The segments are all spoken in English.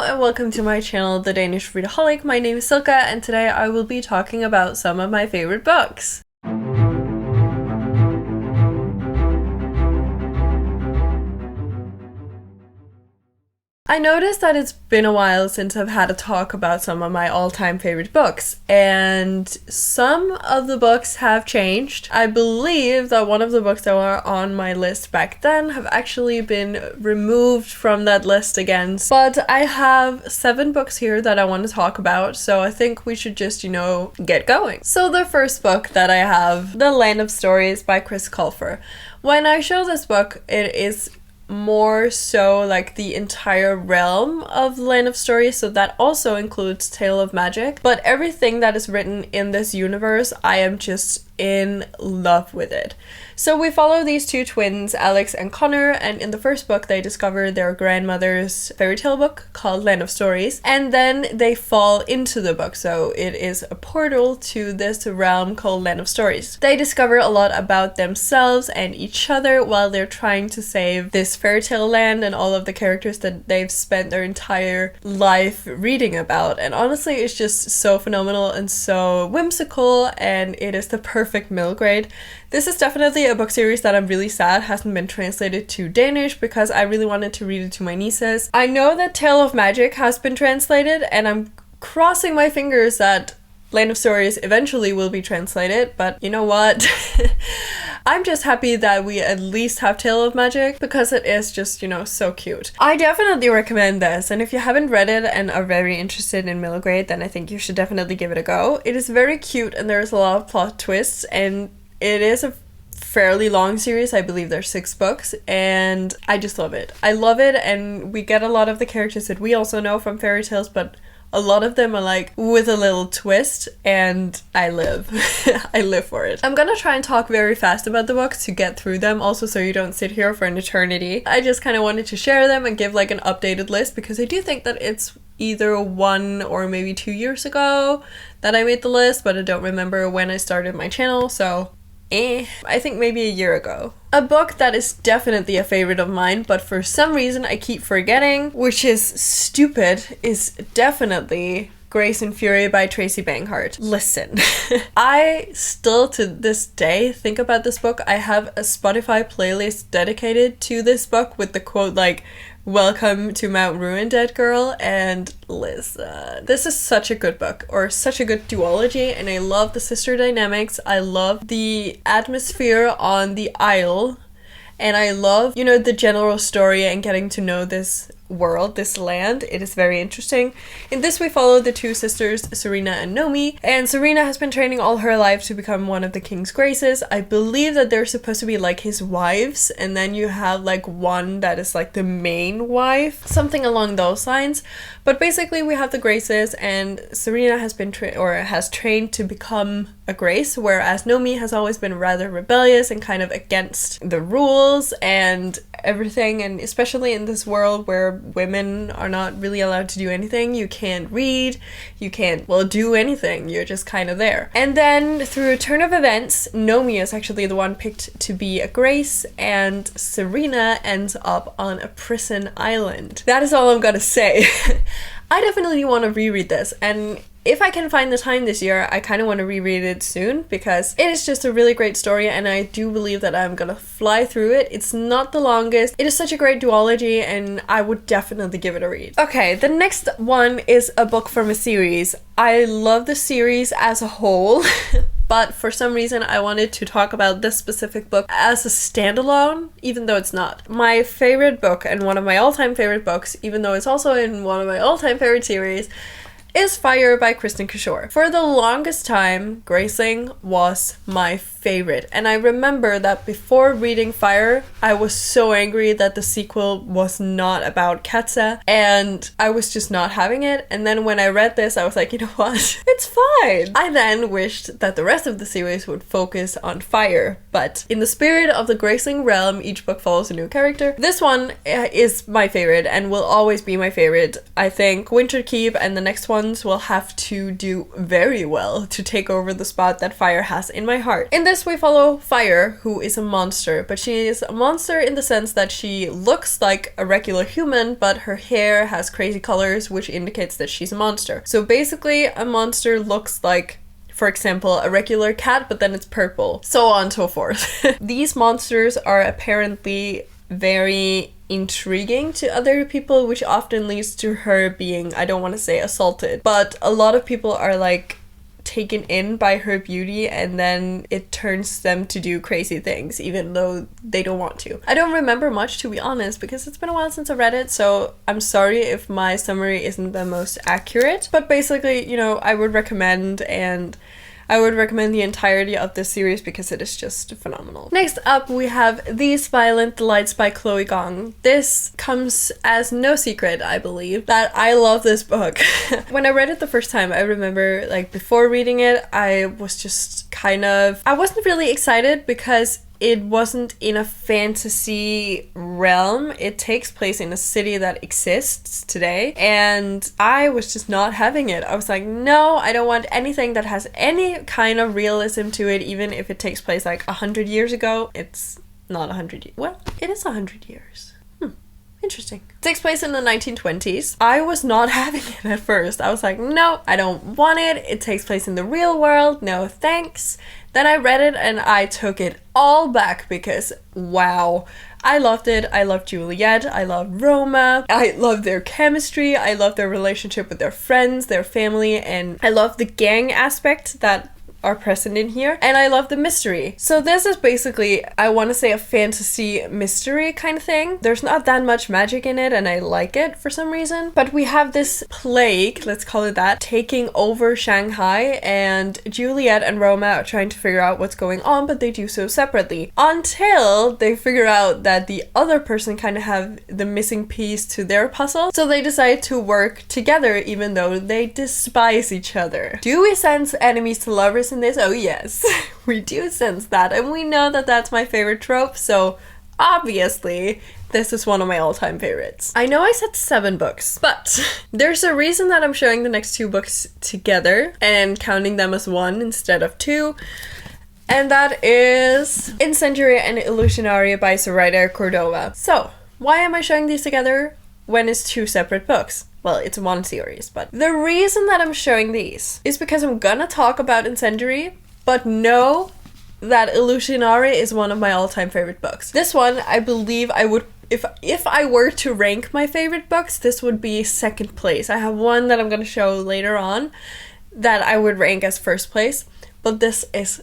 and welcome to my channel, The Danish Readaholic. My name is Silka, and today I will be talking about some of my favorite books. I noticed that it's been a while since I've had a talk about some of my all-time favorite books, and some of the books have changed. I believe that one of the books that were on my list back then have actually been removed from that list again, but I have 7 books here that I want to talk about, so I think we should just, get going. So the first book that I have, The Land of Stories by Chris Colfer. When I show this book, it is more so like the entire realm of Land of Stories, so that also includes Tale of Magic, but everything that is written in this universe, I am just in love with it. So we follow these 2 twins, Alex and Connor, and in the first book they discover their grandmother's fairy tale book called Land of Stories, and then they fall into the book, so it is a portal to this realm called Land of Stories. They discover a lot about themselves and each other while they're trying to save this fairy tale land and all of the characters that they've spent their entire life reading about, and honestly it's just so phenomenal and so whimsical, and it is the perfect middle grade. This is definitely a book series that I'm really sad hasn't been translated to Danish, because I really wanted to read it to my nieces. I know that Tale of Magic has been translated, and I'm crossing my fingers that Land of Stories eventually will be translated, but you know what? I'm just happy that we at least have Tale of Magic, because it is just, so cute. I definitely recommend this, and if you haven't read it and are very interested in middle grade, then I think you should definitely give it a go. It is very cute, and there's a lot of plot twists, and it is a fairly long series. I believe there's 6 books, and I just love it. I love it, and we get a lot of the characters that we also know from fairy tales, but a lot of them are like with a little twist, and I live. I live for it. I'm gonna try and talk very fast about the books to get through them, also so you don't sit here for an eternity. I just kind of wanted to share them and give like an updated list, because I do think that it's either 1 or maybe 2 years ago that I made the list, but I don't remember when I started my channel, so I think maybe a year ago. A book that is definitely a favorite of mine, but for some reason I keep forgetting, which is stupid, is definitely Grace and Fury by Tracy Banghart. Listen, I still to this day think about this book. I have a Spotify playlist dedicated to this book with the quote like, "Welcome to Mount Ruin, Dead Girl," and listen, this is such a good book, or such a good duology, and I love the sister dynamics, I love the atmosphere on the Isle, and I love, the general story and getting to know this world, this land. It is very interesting. In this we follow the 2 sisters, Serena and Nomi, and Serena has been training all her life to become one of the king's graces. I believe that they're supposed to be like his wives, and then you have like one that is like the main wife, something along those lines. But basically we have the graces, and Serena has been has trained to become a grace, whereas Nomi has always been rather rebellious and kind of against the rules and everything, and especially in this world where women are not really allowed to do anything. You can't read, you can't, do anything, you're just kind of there. And then through a turn of events, Nomi is actually the one picked to be a grace, and Serena ends up on a prison island. That is all I'm gonna say. I definitely want to reread this, and if I can find the time this year, I kind of want to reread it soon, because it is just a really great story, and I do believe that I'm gonna fly through it. It's not the longest. It is such a great duology, and I would definitely give it a read. Okay, the next one is a book from a series. I love the series as a whole, but for some reason I wanted to talk about this specific book as a standalone, even though it's not. My favorite book, and one of my all-time favorite books, even though it's also in one of my all-time favorite series, is Fire by Kristen Kishore. For the longest time, Graceling was my favorite, and I remember that before reading Fire, I was so angry that the sequel was not about Katza, and I was just not having it. And then when I read this, I was like, you know what? It's fine. I then wished that the rest of the series would focus on Fire, but in the spirit of the Graceling realm, each book follows a new character. This one is my favorite and will always be my favorite. I think Winter Keep and the next one ones will have to do very well to take over the spot that Fire has in my heart. In this, we follow Fire, who is a monster, but she is a monster in the sense that she looks like a regular human, but her hair has crazy colors, which indicates that she's a monster. So basically, a monster looks like, for example, a regular cat, but then it's purple, so on and so forth. These monsters are apparently very intriguing to other people, which often leads to her being, I don't want to say assaulted, but a lot of people are like taken in by her beauty, and then it turns them to do crazy things even though they don't want to. I don't remember much, to be honest, because it's been a while since I read it, so I'm sorry if my summary isn't the most accurate, but basically, you know, I would recommend the entirety of this series because it is just phenomenal. Next up, we have These Violent Delights by Chloe Gong. This comes as no secret, I believe, that I love this book. When I read it the first time, I remember, like, before reading it, I was just I wasn't really excited because it wasn't in a fantasy realm. It takes place in a city that exists today, and I was just not having it. I was like, no, I don't want anything that has any kind of realism to it, even if it takes place like 100 years ago. It's not 100 years. Well, it is 100 years. Interesting. It takes place in the 1920s. I was not having it at first. I was like, no, I don't want it. It takes place in the real world. No thanks. Then I read it and I took it all back because, wow, I loved it. I loved Juliet. I loved Roma. I loved their chemistry. I loved their relationship with their friends, their family, and I love the gang aspect that are present in here, and I love the mystery. So this is basically, I want to say, a fantasy mystery kind of thing. There's not that much magic in it, and I like it for some reason, but we have this plague, let's call it that, taking over Shanghai, and Juliet and Roma are trying to figure out what's going on, but they do so separately until they figure out that the other person kind of have the missing piece to their puzzle, so they decide to work together even though they despise each other. Do we sense enemies to lovers in this? Oh yes, we do sense that, and we know that that's my favorite trope, so obviously this is one of my all-time favorites. I know I said 7 books, but there's a reason that I'm showing the next 2 books together and counting them as 1 instead of 2, and that is Incendiary and Illusionary by Zoraida Cordova. So why am I showing these together when it's 2 separate books? Well, it's 1 series, but the reason that I'm showing these is because I'm gonna talk about Incendiary, but know that Illusionary is one of my all-time favorite books. This one, I believe I would, if I were to rank my favorite books, this would be 2nd place. I have one that I'm gonna show later on that I would rank as 1st place, but this is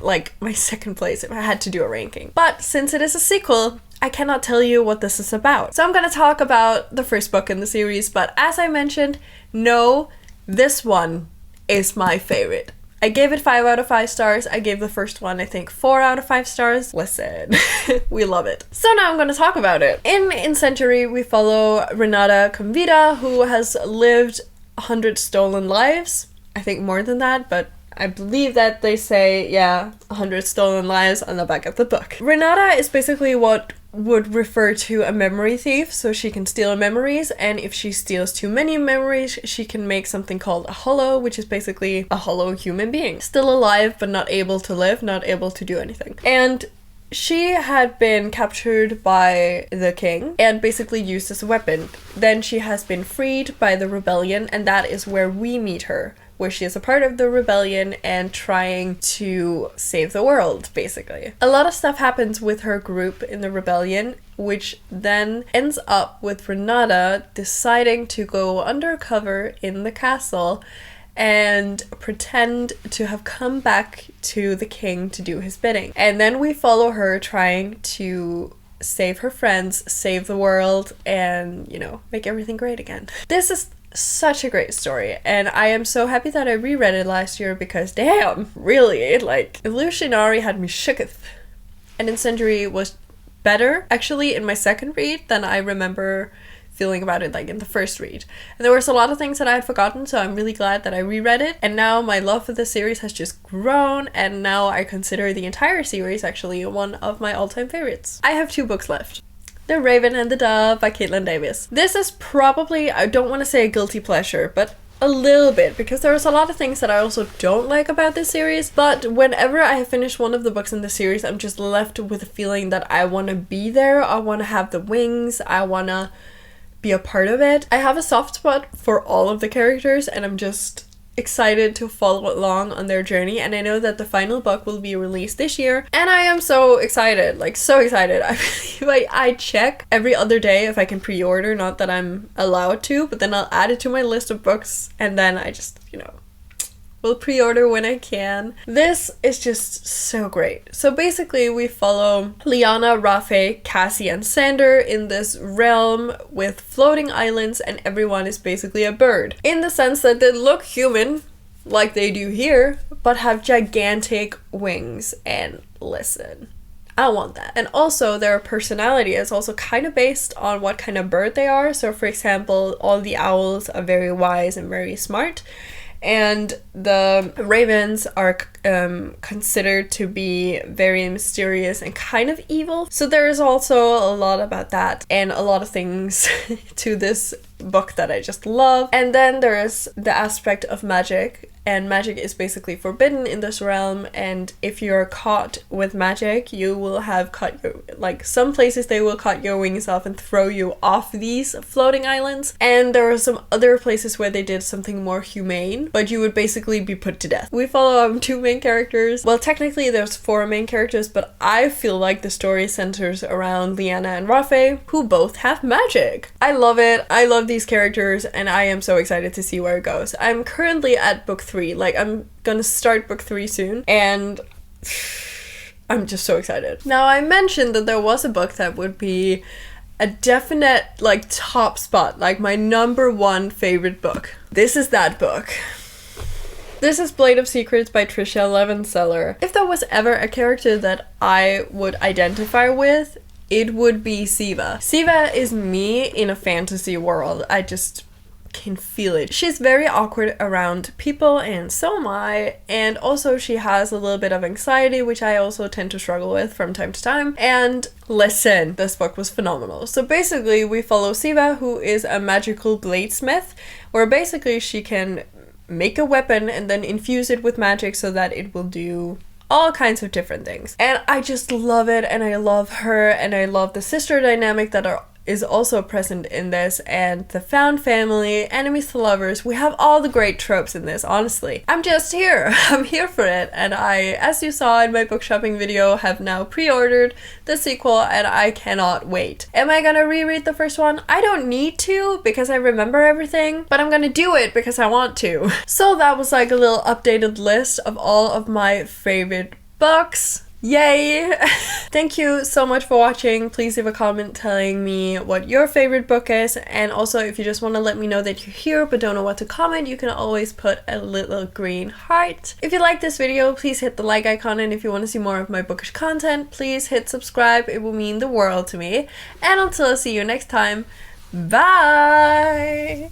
like my 2nd place if I had to do a ranking. But since it is a sequel, I cannot tell you what this is about. So I'm gonna talk about the 1st book in the series, but as I mentioned, no, this one is my favorite. I gave it 5 out of 5 stars. I gave the first one, I think, 4 out of 5 stars. Listen, we love it. So now I'm gonna talk about it. In Incendiary, we follow Renata Convita, who has lived 100 stolen lives. I think more than that, but I believe that they say, yeah, 100 stolen lives on the back of the book. Renata is basically what would refer to a memory thief, so she can steal memories, and if she steals too many memories, she can make something called a hollow, which is basically a hollow human being. Still alive, but not able to live, not able to do anything. And she had been captured by the king and basically used as a weapon. Then she has been freed by the rebellion, and that is where we meet her, where she is a part of the rebellion and trying to save the world, basically. A lot of stuff happens with her group in the rebellion, which then ends up with Renata deciding to go undercover in the castle and pretend to have come back to the king to do his bidding. And then we follow her trying to save her friends, save the world, and, you know, make everything great again. This is such a great story, and I am so happy that I reread it last year because damn, really, like, Illusionary had me shooketh. And Incendiary was better, actually, in my 2nd read than I remember feeling about it, like, in the 1st read. And there was a lot of things that I had forgotten, so I'm really glad that I reread it, and now my love for the series has just grown, and now I consider the entire series actually one of my all-time favorites. I have 2 books left. The Raven and the Dove by Caitlin Davis. This is probably, I don't want to say a guilty pleasure, but a little bit, because there's a lot of things that I also don't like about this series, but whenever I have finished one of the books in the series, I'm just left with a feeling that I want to be there, I want to have the wings, I want to be a part of it. I have a soft spot for all of the characters, and I'm just excited to follow along on their journey, and I know that the final book will be released this year, and I am so excited, like so excited. I believe I check every other day if I can pre-order, not that I'm allowed to, but then I'll add it to my list of books, and then I just, you know, will pre-order when I can. This is just so great. So basically we follow Liana, Rafe, Cassie, and Sander in this realm with floating islands, and everyone is basically a bird. In the sense that they look human, like they do here, but have gigantic wings, and listen, I want that. And also their personality is also kind of based on what kind of bird they are. So for example, all the owls are very wise and very smart, and the ravens are considered to be very mysterious and kind of evil. So there is also a lot about that, and a lot of things to this book that I just love. And then there is the aspect of magic, and magic is basically forbidden in this realm, and if you're caught with magic, you will have cut your, like, some places they will cut your wings off and throw you off these floating islands, and there are some other places where they did something more humane, but you would basically be put to death. We follow two main characters. Well, technically there's 4 main characters, but I feel like the story centers around Liana and Rafe, who both have magic. I love it. I love these characters, and I am so excited to see where it goes. I'm currently at book 3. Like, I'm gonna start book 3 soon, and I'm just so excited. Now, I mentioned that there was a book that would be a definite, like, top spot, like my #1 favorite book. This is that book. This is Blade of Secrets by Tricia Levenseller. If there was ever a character that I would identify with, it would be Siva. Siva is me in a fantasy world. I just can feel it. She's very awkward around people, and so am I, and also she has a little bit of anxiety, which I also tend to struggle with from time to time. And listen, this book was phenomenal. So basically we follow Siva, who is a magical bladesmith, where basically she can make a weapon and then infuse it with magic so that it will do all kinds of different things. And I just love it, and I love her, and I love the sister dynamic that is also present in this, and the found family, enemies to lovers. We have all the great tropes in this, honestly. I'm just here. I'm here for it, and I, as you saw in my book shopping video, have now pre-ordered the sequel, and I cannot wait. Am I gonna reread the first one? I don't need to, because I remember everything, but I'm gonna do it because I want to. So that was like a little updated list of all of my favorite books. Yay! Thank you so much for watching. Please leave a comment telling me what your favorite book is, and also if you just want to let me know that you're here but don't know what to comment, you can always put a little green heart. If you like this video, please hit the like icon, and if you want to see more of my bookish content, please hit subscribe. It will mean the world to me. And until I see you next time, bye!